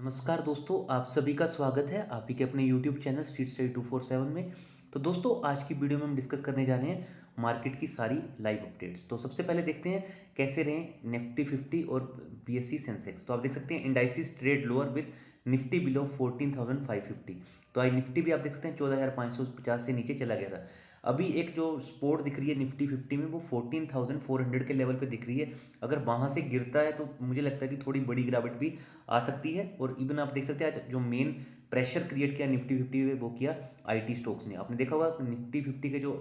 नमस्कार दोस्तों, आप सभी का स्वागत है आप ही के अपने YouTube चैनल स्ट्रीट स्टडी 247 में। तो दोस्तों, आज की वीडियो में हम डिस्कस करने जा रहे हैं मार्केट की सारी लाइव अपडेट्स। तो सबसे पहले देखते हैं कैसे रहे निफ्टी 50 और BSE सेंसेक्स। तो आप देख सकते हैं indices trade lower with Nifty below 14,550। तो आज निफ्टी भी आप देख सकते हैं 14,550 से नीचे चला गया था। अभी एक जो सपोर्ट दिख रही है निफ्टी 50 में वो 14,400 के लेवल पे दिख रही है। अगर वहाँ से गिरता है तो मुझे लगता है कि थोड़ी बड़ी गिरावट भी आ सकती है। और इवन आप देख सकते हैं आज जो मेन प्रेशर क्रिएट किया निफ्टी 50 में वो किया IT स्टॉक्स ने। आपने देखा होगा निफ्टी 50 के जो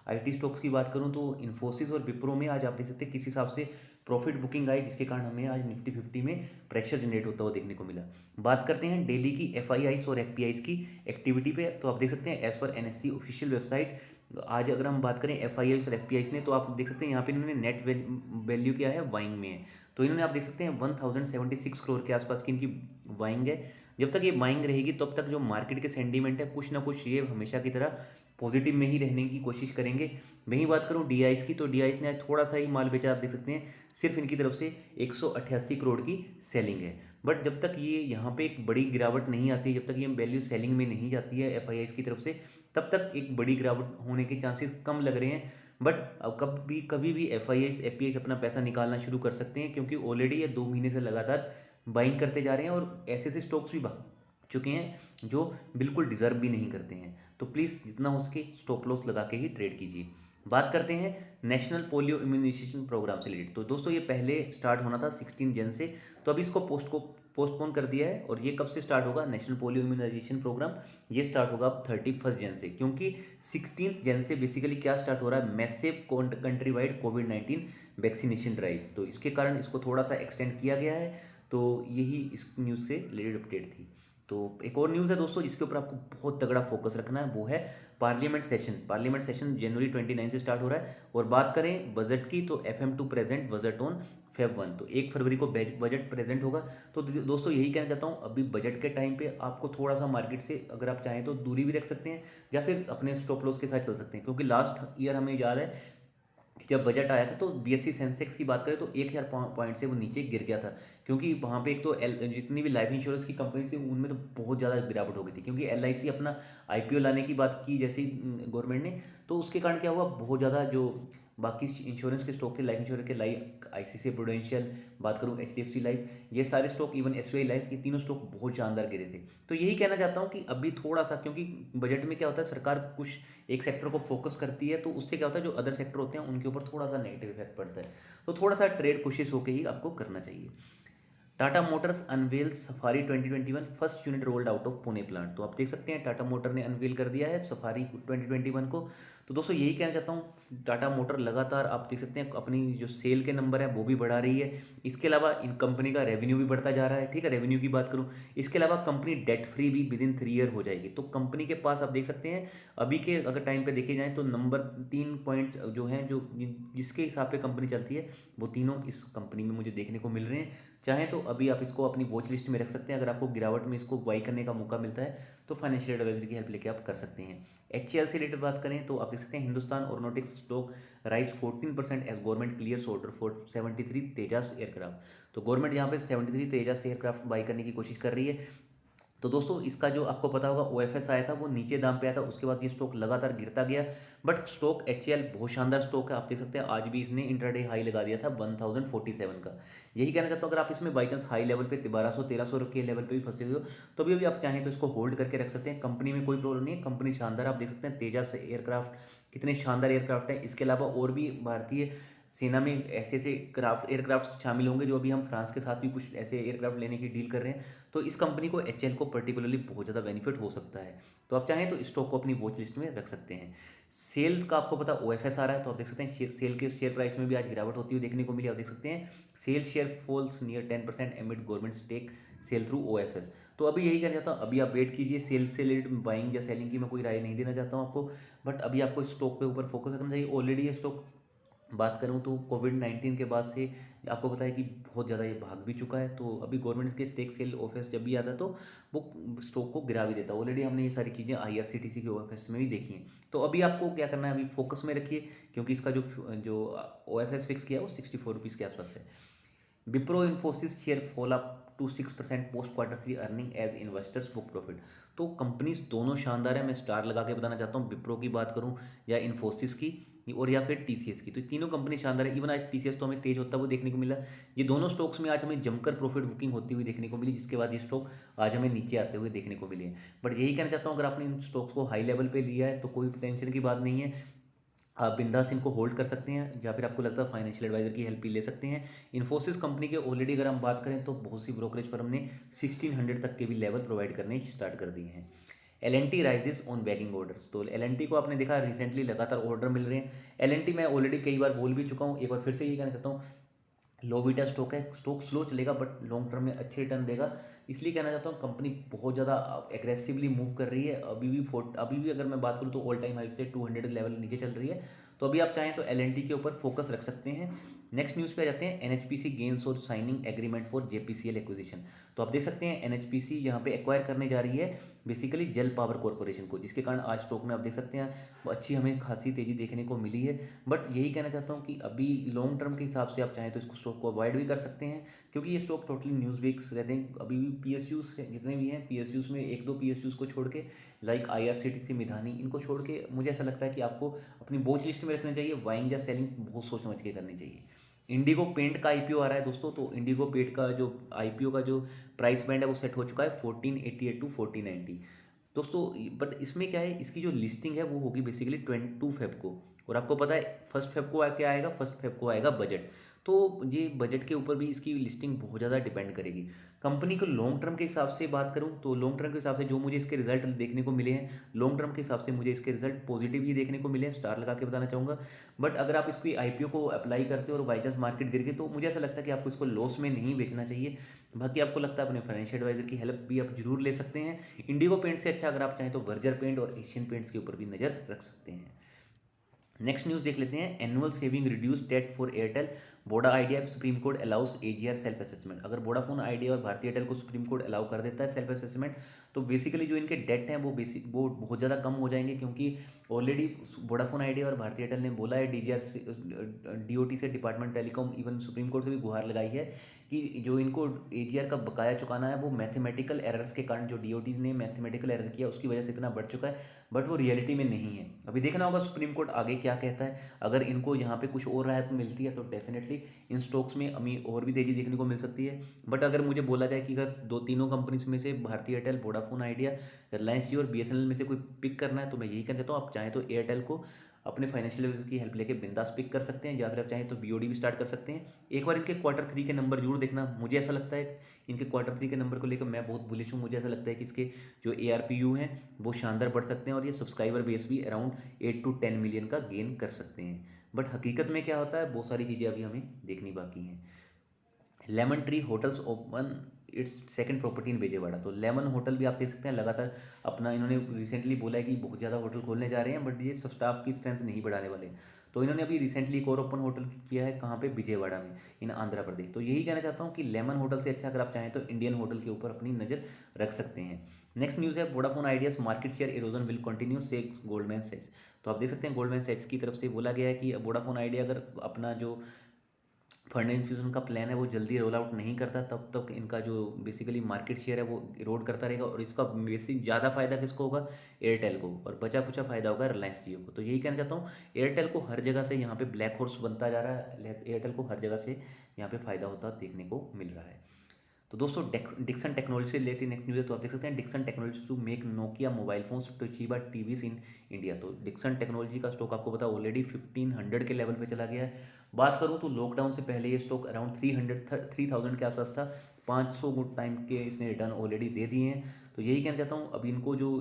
IT स्टॉक्स की बात करूं तो इन्फोसिस और विप्रो में आज आप देख सकते हैं किस हिसाब से प्रॉफिट बुकिंग आई, जिसके कारण हमें आज निफ्टी 50 में प्रेशर जनरेट होता हुआ देखने को मिला। बात करते हैं डेली की FIIs और FPIs की एक्टिविटी पे। तो आप देख सकते हैं as per NSE official website आज अगर हम बात करें FIIs और FPIs ने, तो आप देख सकते हैं यहाँ पे इन्होंने नेट वैल्यू क्या है, बाइंग में है। तो इन्होंने आप देख सकते हैं 1076 करोड़ के आसपास की इनकी बाइंग है। जब तक ये बाइंग रहेगी तब तक जो मार्केट के सेंटीमेंट है कुछ ना कुछ ये हमेशा की तरह पॉजिटिव में ही रहने की कोशिश करेंगे। वहीं बात करूं DIs की, तो DIs ने आज थोड़ा सा ही माल बेचा। आप देख सकते हैं सिर्फ इनकी तरफ से 188 करोड़ की सेलिंग है। बट जब तक ये यहाँ पे एक बड़ी गिरावट नहीं आती, जब तक ये वैल्यू सेलिंग में नहीं जाती है FIIs की तरफ से, तब तक एक बड़ी गिरावट होने के चांसेस कम लग रहे हैं। बट अब कभी भी FIIs FPIs अपना पैसा निकालना शुरू कर सकते हैं, क्योंकि ऑलरेडी ये 2 महीने से लगातार बाइंग करते जा रहे हैं और ऐसे ऐसे स्टॉक्स भी चुके हैं जो बिल्कुल डिजर्व भी नहीं करते हैं। तो प्लीज़ जितना हो सके स्टॉप लॉस लगा के ही ट्रेड कीजिए। बात करते हैं नेशनल पोलियो इम्यूनाइजेशन प्रोग्राम से रिलेटेड। तो दोस्तों ये पहले स्टार्ट होना था 16 जन से, तो अभी इसको पोस्टपोन कर दिया है। और ये कब से स्टार्ट होगा नेशनल पोलियो इम्यूनाइजेशन प्रोग्राम? ये स्टार्ट होगा अब 31 जन से, क्योंकि 16 जन से बेसिकली क्या स्टार्ट हो रहा है, मैसिव कंट्री वाइड कोविड-19 वैक्सीनेशन ड्राइव। तो इसके कारण इसको थोड़ा सा एक्सटेंड किया गया है। तो यही इस न्यूज़ से रिलेटेड अपडेट थी। तो एक और न्यूज़ है दोस्तों जिसके ऊपर आपको बहुत तगड़ा फोकस रखना है, वो है पार्लियामेंट सेशन जनवरी 29 से स्टार्ट हो रहा है। और बात करें बजट की, तो FM2 present budget on Feb 1, तो 1 फरवरी को बजट प्रेजेंट होगा। तो दोस्तों यही कहना चाहता हूँ, अभी बजट के टाइम पे आपको थोड़ा सा मार्केट से अगर आप चाहें तो दूरी भी रख सकते हैं, या फिर अपने स्टॉप लॉस के साथ चल सकते हैं। क्योंकि लास्ट ईयर हमें याद है कि जब बजट आया था तो BSE सेंसेक्स की बात करें तो 1,000 पॉइंट से वो नीचे गिर गया था। क्योंकि वहाँ पे एक तो जितनी भी लाइफ इंश्योरेंस की कंपनी थी उनमें तो बहुत ज़्यादा गिरावट हो गई थी, क्योंकि LIC अपना IPO लाने की बात की जैसे ही गवर्नमेंट ने, तो उसके कारण क्या हुआ, बहुत ज़्यादा जो बाकी इंश्योरेंस के स्टॉक थे, लाइफ इंश्योरेंस के, लाइक ICICI प्रूडेंशियल, बात करूँ HDFC लाइफ, ये सारे स्टॉक, इवन SBI लाइफ, ये तीनों स्टॉक बहुत शानदार गिरे थे। तो यही कहना चाहता हूँ कि अभी थोड़ा सा, क्योंकि बजट में क्या होता है, सरकार कुछ एक सेक्टर को फोकस करती है, तो उससे क्या होता है जो अदर सेक्टर होते हैं उनके ऊपर थोड़ा सा नेगेटिव इफेक्ट पड़ता है। तो थोड़ा सा ट्रेड कोशिश होकर ही आपको करना चाहिए। Tata Motors unveil Safari 2021 first unit rolled out of Pune plant. तो आप देख सकते हैं टाटा मोटर ने अनवेल कर दिया है सफारी 2021 को। तो दोस्तों यही कहना चाहता हूँ, टाटा मोटर लगातार आप देख सकते हैं अपनी जो सेल के नंबर है वो भी बढ़ा रही है। इसके अलावा इन कंपनी का रेवेन्यू भी बढ़ता जा रहा है। ठीक है, रेवेन्यू की बात करूँ, इसके अलावा कंपनी डेट फ्री भी विद इन 3 ईयर हो जाएगी। तो कंपनी के पास आप देख सकते हैं अभी के अगर टाइम पे देखे जाएँ तो नंबर 3 पॉइंट जो हैं, जो जिसके हिसाब पे कंपनी चलती है, वो तीनों इस कंपनी में मुझे देखने को मिल रहे हैं। चाहें तो अभी आप इसको अपनी वॉच लिस्ट में रख सकते हैं। अगर आपको गिरावट में इसको बाई करने का मौका मिलता है तो फाइनेंशियल एडवाइजर की हेल्प लेके आप कर सकते हैं। HCL से रिलेटेड बात करें तो आप देख सकते हैं Hindustan Aeronautics stock rise 14% as government clear order for 73 Tejas aircraft. तो गवर्नमेंट यहाँ पे 73 तेजस एयरक्राफ्ट बाई करने की कोशिश कर रही है। तो दोस्तों इसका जो आपको पता होगा OFS आया था, वो नीचे दाम पे आया था, उसके बाद ये स्टॉक लगातार गिरता गया। बट स्टॉक HCL बहुत शानदार स्टॉक है। आप देख सकते हैं आज भी इसने इंट्राडे हाई लगा दिया था 1047 का। यही कहना चाहता हूँ, अगर आप इसमें बाई चांस हाई लेवल पे 1200-1300 के लेवल पे भी फंसे हुए हो तो भी आप चाहें तो इसको होल्ड करके रख सकते हैं। कंपनी में कोई प्रॉब्लम नहीं है, कंपनी शानदार। आप देख सकते हैं तेजस एयरक्राफ्ट कितने शानदार एयरक्राफ्ट है। इसके अलावा और भी भारतीय सेना में ऐसे ऐसे एयरक्राफ्ट शामिल होंगे, जो अभी हम फ्रांस के साथ भी कुछ ऐसे एयरक्राफ्ट लेने की डील कर रहे हैं। तो इस कंपनी को HCL को पर्टिकुलरली बहुत ज़्यादा बेनिफिट हो सकता है। तो आप चाहें तो स्टॉक को अपनी वॉच लिस्ट में रख सकते हैं। सेल का आपको पता OFS आ रहा है, तो आप देख सकते हैं सेल के शेयर प्राइस में भी आज गिरावट होती हुई देखने को मिली। आप देख सकते हैं SAIL share falls near 10% amid government stake sale through OFS। तो अभी यही कहना चाहता हूँ, अभी आप वेट कीजिए। सेल से रिलेटेड बाइंग या सेलिंग की मैं कोई राय नहीं देना चाहता हूँ आपको, बट अभी आपको स्टॉक पे ऊपर फोकस रखना चाहिए। ऑलरेडी ये स्टॉक बात करूं तो कोविड-19 के बाद से आपको पता है कि बहुत ज़्यादा ये भाग भी चुका है। तो अभी गवर्नमेंट के स्टेक सेल ऑफिस जब भी आता तो वो स्टॉक को गिरा भी देता। ऑलरेडी हमने ये सारी चीज़ें IRCTC के ऑफिस में भी देखी हैं। तो अभी आपको क्या करना है, अभी फोकस में रखिए, क्योंकि इसका जो OFS फिक्स किया है वो 64 रुपीज़ के आसपास है। Wipro Infosys share fall up to 6% post Q3 earning as investors book profit. तो कंपनीज दोनों शानदार है, मैं स्टार लगा के बताना चाहता हूँ। विप्रो की बात करूँ या इन्फोसिस की और या फिर टीसीएस की, तो तीनों कंपनी शानदार है। इवन आज टीसीएस तो हमें तेज होता हुआ देखने को मिला। ये दोनों स्टॉक्स में आज हमें जमकर प्रॉफिट बुकिंग होती हुई देखने को मिली, जिसके बाद ये स्टॉक आज हमें नीचे आते हुए देखने को मिले हैं। बट यही कहना चाहता हूँ, अगर आपने इन स्टॉक्स को हाई लेवल पे लिया है तो कोई टेंशन की बात नहीं है, आप बिंदास इनको होल्ड कर सकते हैं, या फिर आपको लगता है फाइनेंशियल एडवाइजर की हेल्प भी ले सकते हैं। इन्फोसिस कंपनी के ऑलरेडी अगर हम बात करें तो बहुत सी ब्रोकरेज फर्म ने 1600 तक के भी लेवल प्रोवाइड करने स्टार्ट कर दिए हैं। L&T rises on bagging orders, तो L&T को आपने देखा रिसेंटली लगातार ऑर्डर मिल रहे हैं। L&T मैं ऑलरेडी कई बार बोल भी चुका हूँ, एक बार फिर से ये कहना चाहता हूँ, लो बीटा स्टॉक है, स्टॉक स्लो चलेगा बट लॉन्ग टर्म में अच्छे रिटर्न देगा। इसलिए कहना चाहता हूँ कंपनी बहुत ज़्यादा एग्रेसिवली मूव कर रही है। अभी भी अगर मैं बात करूँ तो ऑल टाइम हाई से 200 लेवल नीचे चल रही है। तो अभी आप चाहें तो L&T के ऊपर फोकस रख सकते हैं। नेक्स्ट न्यूज़ पे आ जाते हैं, NHPC गेन्स और signing agreement for JPCL acquisition. तो आप देख सकते हैं NHPC यहाँ पे एक्वायर करने जा रही है बेसिकली जल पावर कॉर्पोरेशन को, जिसके कारण आज स्टॉक में आप देख सकते हैं वो अच्छी हमें खासी तेज़ी देखने को मिली है। बट यही कहना चाहता हूँ कि अभी लॉन्ग टर्म के हिसाब से आप चाहें तो इसको स्टॉक को अवॉइड भी कर सकते हैं, क्योंकि ये स्टॉक टोटली न्यूज़ वीक्स रहते हैं। अभी भी PSUs जितने भी हैं, PSUs में एक दो PSUs को छोड़ के लाइक IRCTC, मिधानी, इनको छोड़ के मुझे ऐसा लगता है कि आपको अपनी वॉच लिस्ट में रखना चाहिए। बाइंग या सेलिंग बहुत सोच समझ के करनी चाहिए। इंडिगो पेंट का IPO आ रहा है दोस्तों, तो इंडिगो पेंट का जो IPO का जो प्राइस बैंड है वो सेट हो चुका है 1488 to 1490 दोस्तों। बट इसमें क्या है, इसकी जो लिस्टिंग है वो होगी बेसिकली 22 फेब को, और आपको पता है 1 फेब को क्या आएगा, 1 फेब को आएगा बजट। तो ये बजट के ऊपर भी इसकी लिस्टिंग बहुत ज़्यादा डिपेंड करेगी। कंपनी को लॉन्ग टर्म के हिसाब से बात करूं तो लॉन्ग टर्म के हिसाब से जो मुझे इसके रिजल्ट देखने को मिले हैं, लॉन्ग टर्म के हिसाब से मुझे इसके रिजल्ट पॉजिटिव ही देखने को मिले हैं, स्टार लगा के बताना चाहूँगा। बट अगर आप इसकी IPO को अप्लाई करते हो और बाई चांस मार्केट गिर गई तो मुझे ऐसा लगता है कि आपको इसको लॉस में नहीं बेचना चाहिए। बाकी आपको लगता है अपने फाइनेंशियल एडवाइजर की हेल्प भी आप जरूर ले सकते हैं। इंडिगो पेंट से अच्छा अगर आप चाहें तो बर्जर पेंट और एशियन पेंट्स के ऊपर भी नज़र रख सकते हैं। नेक्स्ट न्यूज़ देख लेते हैं, annual saving reduce debt for Airtel, Voda Idea supreme court allows AGR self assessment. अगर वोडाफोन आइडिया और भारतीय एयरटेल को सुप्रीम कोर्ट अलाउ कर देता है सेल्फ असेसमेंट, तो बेसिकली जो इनके डेट हैं वो बहुत ज़्यादा कम हो जाएंगे, क्योंकि ऑलरेडी वोडाफोन आइडिया और भारतीय एयरटेल ने बोला है DGR से, DOT से, department telecom, even supreme court से भी गुहार लगाई है कि जो इनको AGR का बकाया चुकाना है वो मैथमेटिकल एरर्स के कारण, जो DOT ने मैथमेटिकल एरर किया उसकी वजह से इतना बढ़ चुका है, बट वो रियलिटी में नहीं है। अभी देखना होगा सुप्रीम कोर्ट आगे क्या कहता है। अगर इनको यहाँ पे कुछ और राहत मिलती है तो डेफिनेटली इन स्टॉक्स में हमें और भी तेज़ी देखने को मिल सकती है। बट अगर मुझे बोला जाए कि अगर तीनों कंपनीज में से भारतीय एयरटेल, वोडाफोन आइडिया, रिलायंस जियो और BSNL में से कोई पिक करना है तो मैं यही कहना चाहता हूँ, आप चाहें तो एयरटेल को अपने फाइनेंशियल एडवाइजर की हेल्प लेके बिंदास पिक कर सकते हैं, या फिर आप चाहें तो BOD भी स्टार्ट कर सकते हैं। एक बार इनके Q3 के नंबर जरूर देखना। मुझे ऐसा लगता है इनके Q3 के नंबर को लेकर मैं बहुत बुलिश हूँ। मुझे ऐसा लगता है कि इसके जो ARPU हैं वो शानदार बढ़ सकते हैं, और ये सब्सक्राइबर बेस भी अराउंड 8 to 10 मिलियन का गेन कर सकते हैं। बट हकीकत में क्या होता है, बहुत सारी चीज़ें अभी हमें देखनी बाकी हैं। Lemon tree hotels open it's second property in Vijayawada, तो लेमन होटल भी आप देख सकते हैं लगातार अपना, इन्होंने रिसेंटली बोला है कि बहुत ज़्यादा होटल खोलने जा रहे हैं, बट ये सब स्टाफ की स्ट्रेंथ नहीं बढ़ाने वाले। तो इन्होंने अभी रिसेंटली एक और ओपन होटल किया है, कहाँ पे, विजयवाड़ा में, इन आंध्र प्रदेश। तो यही कहना चाहता हूँ कि लेमन होटल से अच्छा अगर आप चाहें तो इंडियन होटल के ऊपर अपनी नज़र रख सकते हैं। नेक्स्ट न्यूज़ है, Vodafone ideas market share erosion will continue से गोल्डमैन सैक्स। तो आप देख सकते हैं गोल्डमैन सैक्स की तरफ से बोला गया है कि वोडाफोन आइडिया अगर अपना जो फंड इन्फ्यूजन का प्लान है वो जल्दी रोल आउट नहीं करता, तब तक इनका जो बेसिकली मार्केट शेयर है वो इरोड करता रहेगा, और इसका बेसिक ज़्यादा फायदा किसको होगा, एयरटेल को, और बचा कुचा फायदा होगा रिलायंस जियो को। तो यही कहना चाहता हूँ, एयरटेल को हर जगह से यहाँ पे ब्लैक हॉर्स बनता जा रहा है, एयरटेल को हर जगह से यहाँ पे फायदा होता देखने को मिल रहा है। तो दोस्तों डिक्सन टेक्नोलॉजी से रिलेटेड नेक्स्ट न्यूज़ है, तो आप देख सकते हैं Dixon technology to make Nokia mobile phones Toshiba TVs in India. तो डिक्सन टेक्नोलॉजी का स्टॉक आपको पता ऑलरेडी 1500 के लेवल पे चला गया है। बात करूं तो लॉकडाउन से पहले ये स्टॉक अराउंड 3000 के आसपास था, 500 गुड टाइम के इसने रिटर्न ऑलरेडी दे दिए हैं। तो यही कहना चाहता हूँ, अब इनको जो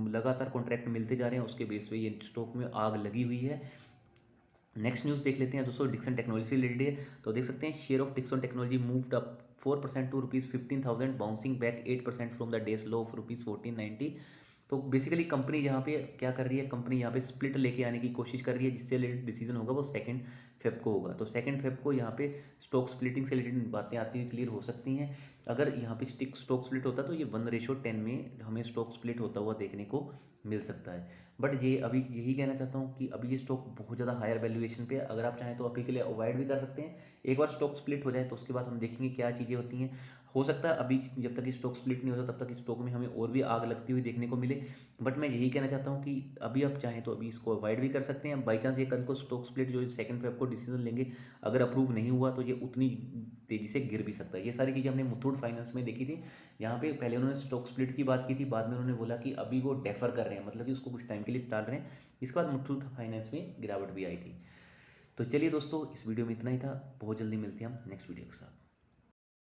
लगातार कॉन्ट्रैक्ट मिलते जा रहे हैं उसके बेस पे ये स्टॉक में आग लगी हुई है। नेक्स्ट न्यूज़ देख लेते हैं दोस्तों, डिक्सन टेक्नोलॉजी से रिलेटेड है। तो देख सकते हैं share of Dixon technology moved up 4% to ₹15,000, bouncing back 8% from the day's low of ₹1490। तो बेसिकली कंपनी यहाँ पे क्या कर रही है, कंपनी यहाँ पे स्प्लिट लेके आने की कोशिश कर रही है, जिससे रिलेटेड डिसीजन होगा वो 2 फेब को होगा। तो 2 फेब को यहाँ पे स्टॉक स्प्लिटिंग से रिलेटेड बातें आती हुई क्लियर हो सकती हैं। अगर यहाँ पे स्टॉक स्प्लिट होता तो ये 1:10 में हमें स्टॉक स्प्लिट होता हुआ देखने को मिल सकता है। बट ये अभी यही कहना चाहता हूँ कि अभी ये स्टॉक बहुत ज़्यादा हायर वैल्यूएशन पे है। अगर आप चाहें तो अभी के लिए अवॉइड भी कर सकते हैं। एक बार स्टॉक स्प्लिट हो जाए तो उसके बाद हम देखेंगे क्या चीज़ें होती हैं। हो सकता है अभी जब तक स्टॉक स्प्लिट नहीं होता तब तक स्टॉक में हमें और भी आग लगती हुई देखने को मिले। बट मैं यही कहना चाहता हूँ कि अभी आप चाहें तो अभी इसको अवॉइड भी कर सकते हैं। बाई चांस ये कल को स्टॉक स्प्लिट जो सेकंड पे आपको डिसीजन लेंगे अगर अप्रूव नहीं हुआ तो ये उतनी तेज़ी से गिर भी सकता है। ये सारी चीज़ें हमने मुथूट फाइनेंस में देखी थी। यहाँ पे पहले उन्होंने स्टॉक स्प्लिट की बात की थी, बाद में उन्होंने बोला कि अभी वो डेफर कर रहे हैं, मतलब कि उसको कुछ टाइम के लिए टाल रहे हैं। इसके बाद मुथूट फाइनेंस में गिरावट भी आई थी। तो चलिए दोस्तों, इस वीडियो में इतना ही था। बहुत जल्दी मिलते हैं हम नेक्स्ट वीडियो के साथ।